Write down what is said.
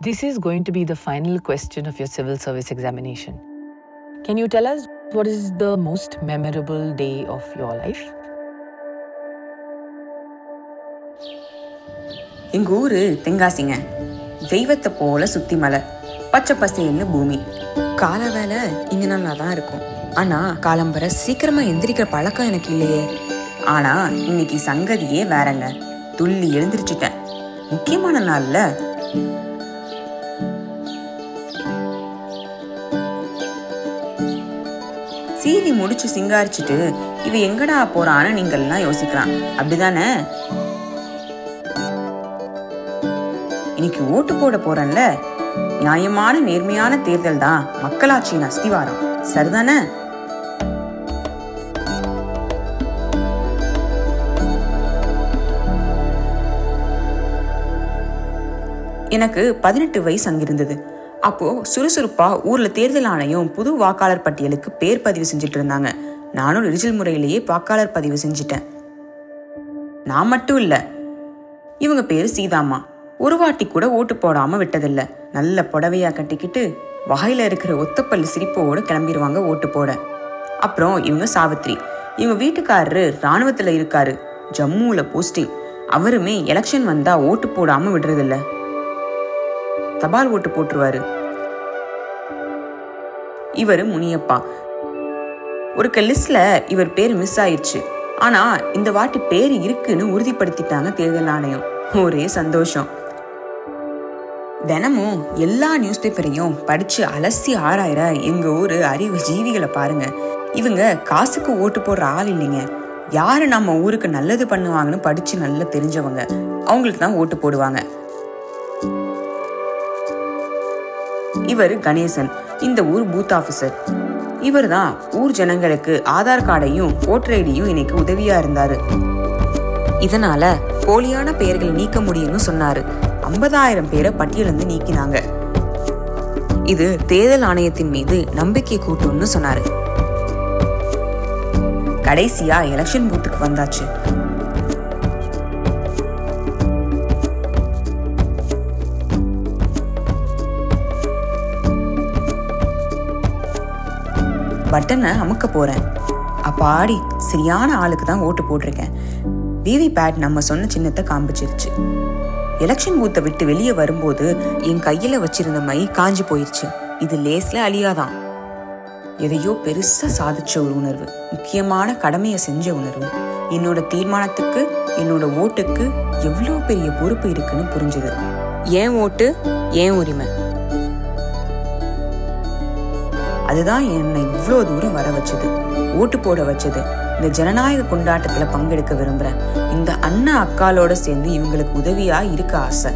This is going to be the final question of your civil service examination. Can you tell us what is the most memorable day of your life? எங்க ஊரு தென்காசிங்க. தெய்வத்தை போல சுத்தி மலை, பச்சை பசேல்னு பூமி. கால வேலை இங்க நல்லா தான் இருக்கும். ஆனா காலம்பர சீக்கிரமா எந்திரிக்கிற பழக்கம் எனக்கு இல்லையே. ஆனா இன்னைக்கு சங்கதியே வேறங்க. துள்ளி எழுந்திரிச்சிட்டேன். முக்கியமான நாள்ல சீவி முடிச்சு சிங்காரிச்சுட்டு இவ எங்கடா போறான்னு நீங்கள்லாம் யோசிக்கலாம், அப்படிதானே? இன்னைக்கு ஓட்டு போட போறேன்ல, நியாயமான நேர்மையான தேர்தல் தான் மக்களாட்சியின் அஸ்திவாரம், சரிதானே? எனக்கு 18 வயசு அங்கிருந்தது. அப்போ சுறுசுறுப்பா ஊர்ல தேர்தல் ஆணையம் புது வாக்காளர் பட்டியலுக்கு பேர் பதிவு செஞ்சுட்டு இருந்தாங்க. நானும் டிஜிட்டல் முறையிலேயே வாக்காளர் பதிவு செஞ்சுட்டேன். நான் மட்டும் இல்ல, இவங்க பேரு சீதாம்மா. ஒரு வாட்டி கூட ஓட்டு போடாம விட்டதில்ல. நல்ல புடவையா கட்டிக்கிட்டு வாயில இருக்கிற ஒத்தப்பள்ளி சிரிப்போடு கிளம்பிடுவாங்க ஓட்டு போட. அப்புறம் இவங்க சாவித்ரி. இவங்க வீட்டுக்காரரு ராணுவத்துல இருக்காரு, ஜம்முல போஸ்டிங். அவருமே எலெக்ஷன் வந்தா ஓட்டு போடாம விடுறதில்ல, தபால் ஓட்டு போட்டுருவாரு. இவரு முனியப்பா. ஒரு லிஸ்ட்ல இவர் பேர் மிஸ் ஆயிடுச்சு. ஆனா இந்த வாட்டி பேர் இருக்குன்னு உறுதிப்படுத்திட்டாங்க தேர்தல் ஆணையம். ஒரே சந்தோஷம். தினமும் எல்லா நியூஸ் பேப்பரையும் படிச்சு அலசி ஆராயிர எங்க ஊரு அறிவு ஜீவிகளை பாருங்க. இவங்க காசுக்கு ஓட்டு போடுற ஆள் இல்லைங்க. யாரு நம்ம ஊருக்கு நல்லது பண்ணுவாங்கன்னு படிச்சு நல்லா தெரிஞ்சவங்க, அவங்களுக்கு தான் ஓட்டு போடுவாங்க. இவர் கணேசன், இந்த ஊர் பூத் ஆபீசர். இவர் தான் ஊர் ஜனங்களுக்கு ஆதார் கார்டையும் ஓட்டர் ஐடியும் இன்னைக்கு உதவியா இருந்தாரு. இதனால போலியான பெயர்கள் நீக்க முடியும்னு சொன்னாரு. 50,000 பேரை பட்டியலிருந்து நீக்கினாங்க. இது தேர்தல் ஆணையத்தின் மீது நம்பிக்கை கூட்டும்னு சொன்னாரு. கடைசியா எலெக்ஷன் பூத்துக்கு வந்தாச்சு. பட்டனை அமுக்க போறேன். அப்பாடி, சரியான ஆளுக்கு தான் ஓட்டு போட்டிருக்கேன். விவிபேட் நம்ம சொன்ன சின்னத்தை காமிச்சிருச்சு. எலெக்ஷன் பூத்தை விட்டு வெளியே வரும்போது என் கையில வச்சிருந்த மை காஞ்சி போயிருச்சு. இது லேஸ்ல அழியாதான். எதையோ பெருசா சாதிச்ச ஒரு உணர்வு, முக்கியமான கடமையை செஞ்ச உணர்வு. என்னோட தீர்மானத்துக்கு, என்னோட ஓட்டுக்கு எவ்வளோ பெரிய பொறுப்பு இருக்குன்னு புரிஞ்சுது. ஏன் ஓட்டு, ஏன் உரிமை, அதுதான் என்னை இவ்வளோ தூரம் வர வச்சது, ஓட்டு போட வச்சது. இந்த ஜனநாயக கொண்டாட்டத்துல பங்கெடுக்க விரும்புறேன். இந்த அண்ணா அக்காலோட சேர்ந்து இவங்களுக்கு உதவியா இருக்க ஆசை.